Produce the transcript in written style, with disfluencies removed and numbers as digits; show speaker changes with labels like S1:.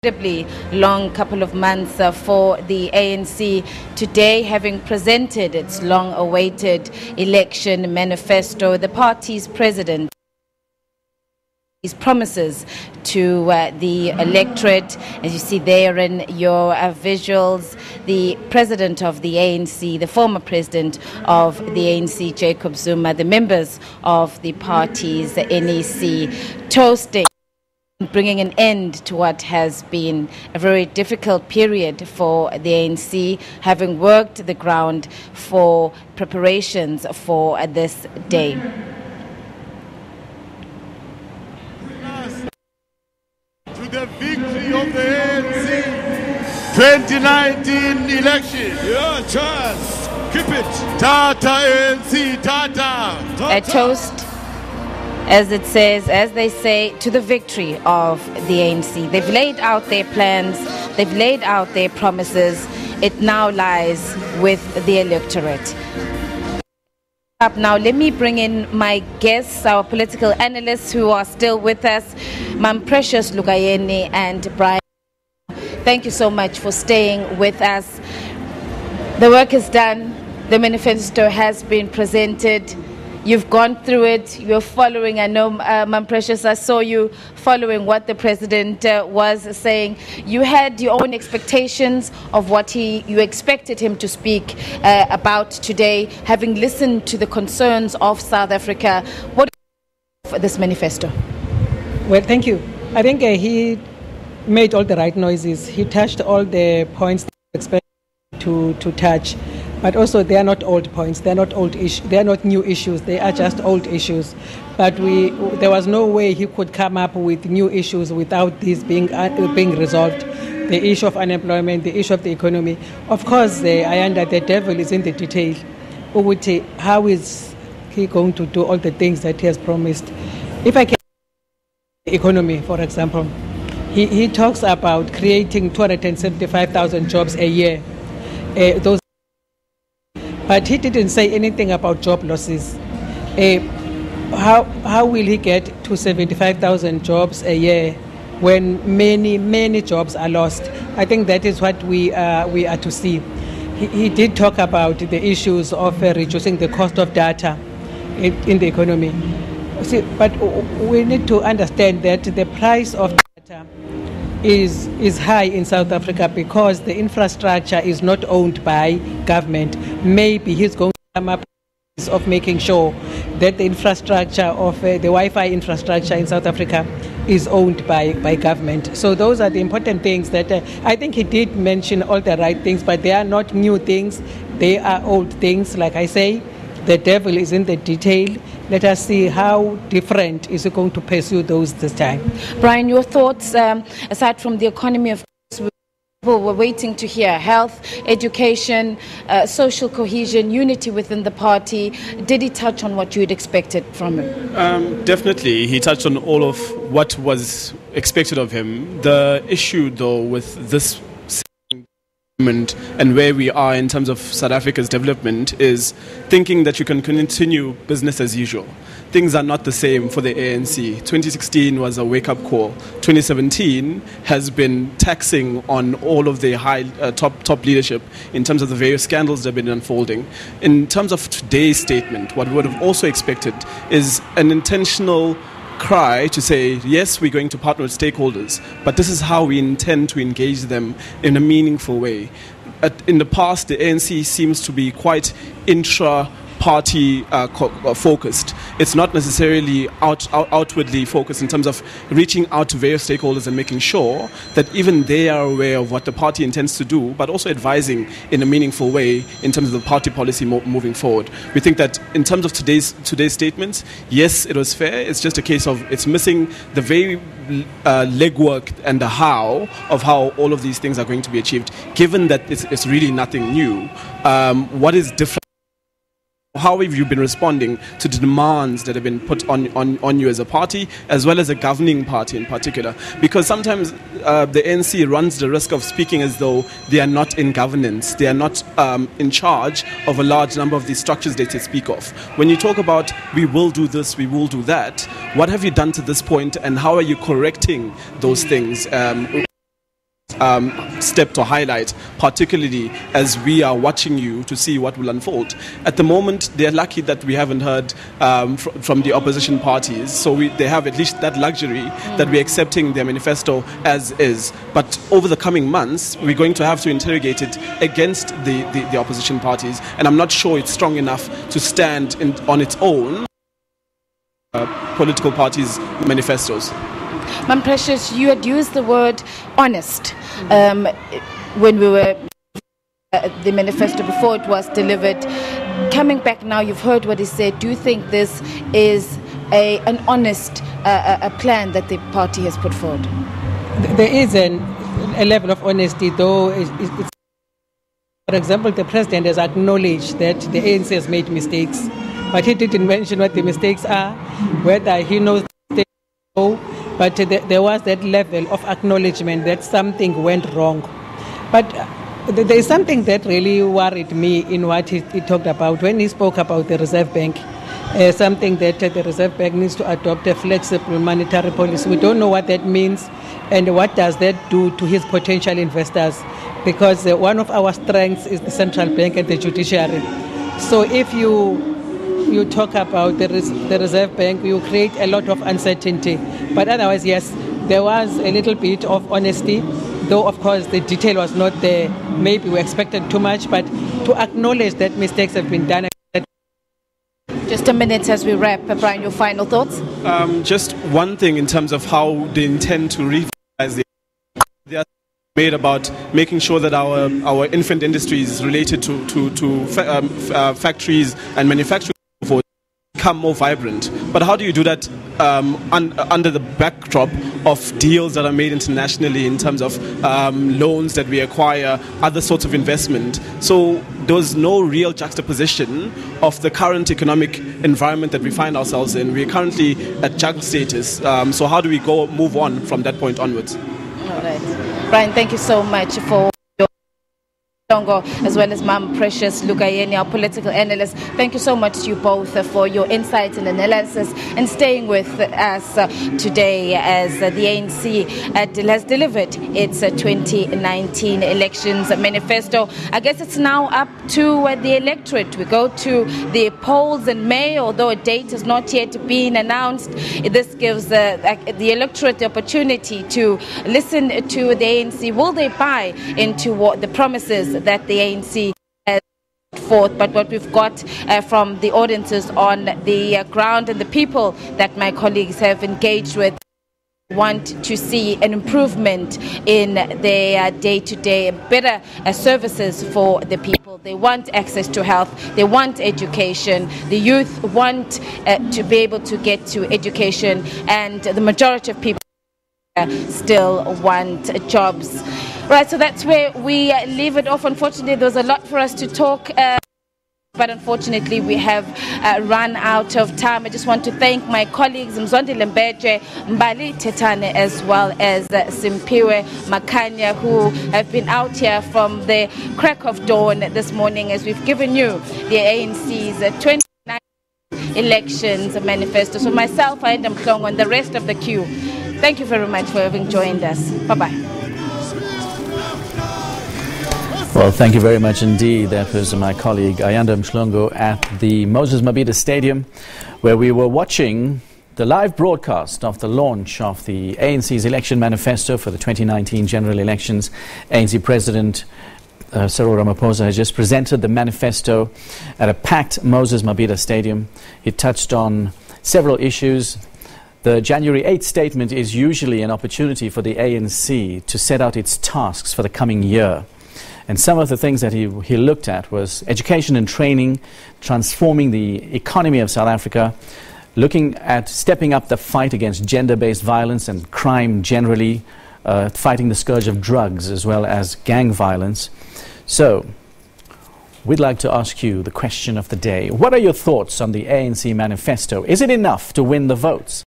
S1: Incredibly long couple of months for the ANC. Today, having presented its long-awaited election manifesto, the party's president his promises to the electorate. As you see there in your visuals, the president of the ANC, the former president of the ANC, Jacob Zuma, the members of the party's NEC, toasting, bringing an end to what has been a very difficult period for the ANC, having worked the ground for preparations for this day.
S2: To the victory of the ANC 2019 election.
S3: Yeah, Charles, keep it.
S2: Tata ANC, Tata.
S1: A toast, as it says, as they say, to the victory of the ANC. They've laid out their plans, they've laid out their promises. It now lies with the electorate. Up now, let me bring in my guests, our political analysts who are still with us, Mam Precious Lukayeni and Brian. Thank you so much for staying with us. The work is done. The manifesto has been presented. You've gone through it. You're following. I know, Mam Precious, I saw you following what the president was saying. You had your own expectations of what you expected him to speak about today, having listened to the concerns of South Africa. What for this manifesto?
S4: Well, thank you. I think he made all the right noises. He touched all the points that we expected to touch. But also, they are not old points. They are not old issues. They are not new issues. They are just old issues. But there was no way he could come up with new issues without these being resolved. The issue of unemployment, the issue of the economy. Of course, the devil is in the detail. How is he going to do all the things that he has promised? If I can, the economy, for example, he talks about creating 275,000 jobs a year. But he didn't say anything about job losses. How will he get to 75,000 jobs a year when many jobs are lost? I think that is what we are to see. He did talk about the issues of reducing the cost of data in the economy. See, but we need to understand that the price of data is high in South Africa because the infrastructure is not owned by government. Maybe he's going to come up with of making sure that the infrastructure of the Wi-Fi infrastructure in South Africa is owned by government. So those are the important things that I think he did mention all the right things, but they are not new things. They are old things. Like I say, the devil is in the detail. Let us see how different is it going to pursue those this time.
S1: Brian, your thoughts, aside from the economy, of course, people were waiting to hear health, education, social cohesion, unity within the party. Did he touch on what you had expected from him?
S5: Definitely. He touched on all of what was expected of him. The issue, though, with this and where we are in terms of South Africa's development is thinking that you can continue business as usual. Things are not the same for the ANC. 2016 was a wake-up call. 2017 has been taxing on all of the high top leadership in terms of the various scandals that have been unfolding. In terms of today's statement, what we would have also expected is an intentional cry to say, yes, we're going to partner with stakeholders, but this is how we intend to engage them in a meaningful way. In the past, the ANC seems to be quite intra-party focused. It's not necessarily outwardly focused in terms of reaching out to various stakeholders and making sure that even they are aware of what the party intends to do, but also advising in a meaningful way in terms of the party policy moving forward. We think that in terms of today's statements, yes, it was fair. It's just a case of it's missing the very legwork and the how of how all of these things are going to be achieved, given that it's really nothing new. What is different? How have you been responding to the demands that have been put on you as a party, as well as a governing party in particular? Because sometimes the ANC runs the risk of speaking as though they are not in governance, they are not in charge of a large number of these structures that they speak of. When you talk about we will do this, we will do that, what have you done to this point, and how are you correcting those things? step to highlight, particularly as we are watching you to see what will unfold. At the moment, they're lucky that we haven't heard from the opposition parties, so they have at least that luxury that we're accepting their manifesto as is. But over the coming months, we're going to have to interrogate it against the opposition parties, and I'm not sure it's strong enough to stand on its own. Political parties' manifestos.
S1: Ma'am Precious, you had used the word honest when we were the manifesto before it was delivered. Coming back now, you've heard what he said. Do you think this is an honest a plan that the party has put forward?
S4: There is a level of honesty, though. For example, the president has acknowledged that the ANC has made mistakes, but he didn't mention what the mistakes are, whether he knows the mistakes. But there was that level of acknowledgement that something went wrong. But there is something that really worried me in what he talked about when he spoke about the Reserve Bank. Something that the Reserve Bank needs to adopt a flexible monetary policy. We don't know what that means and what does that do to his potential investors, because one of our strengths is the central bank and the judiciary. So if you talk about the Reserve Bank, you create a lot of uncertainty. But otherwise, yes, there was a little bit of honesty, though, of course, the detail was not there. Maybe we expected too much, but to acknowledge that mistakes have been done.
S1: Just a minute as we wrap. Brian, your final thoughts?
S5: Just one thing in terms of how they intend to revitalize they are made about making sure that our infant industries related to factories and manufacturing become more vibrant. But how do you do that under the backdrop of deals that are made internationally in terms of loans that we acquire, other sorts of investment? So there's no real juxtaposition of the current economic environment that we find ourselves in. We're currently at junk status. So how do we move on from that point onwards?
S1: All right. Brian, thank you so much for as well as Ma'am Precious Lugayeni, our political analyst. Thank you so much to you both for your insights and analysis and staying with us today as the ANC has delivered its 2019 elections manifesto. I guess it's now up to the electorate. We go to the polls in May, although a date has not yet been announced. This gives the electorate the opportunity to listen to the ANC. Will they buy into what the promises that the ANC has forth, but what we've got from the audiences on the ground and the people that my colleagues have engaged with want to see an improvement in their day-to-day, better services for the people. They want access to health, they want education, the youth want to be able to get to education, and the majority of people still want jobs. Right, so that's where we leave it off. Unfortunately, there was a lot for us to talk but unfortunately we have run out of time. I just want to thank my colleagues Mzondi Lembeje, Mbali Tetane, as well as Simpiwe Makanya, who have been out here from the crack of dawn this morning as we've given you the ANC's 2019 elections manifesto. So myself, I am Mhlongo, and the rest of the queue, thank you very much for having joined us. Bye-bye.
S6: Well, thank you very much indeed. That was my colleague Ayanda Mhlongo at the Moses Mabhida Stadium, where we were watching the live broadcast of the launch of the ANC's election manifesto for the 2019 general elections. ANC President Cyril Ramaphosa has just presented the manifesto at a packed Moses Mabhida Stadium. He touched on several issues. The January 8th statement is usually an opportunity for the ANC to set out its tasks for the coming year. And some of the things that he looked at was education and training, transforming the economy of South Africa, looking at stepping up the fight against gender-based violence and crime generally, fighting the scourge of drugs as well as gang violence. So, we'd like to ask you the question of the day. What are your thoughts on the ANC manifesto? Is it enough to win the votes?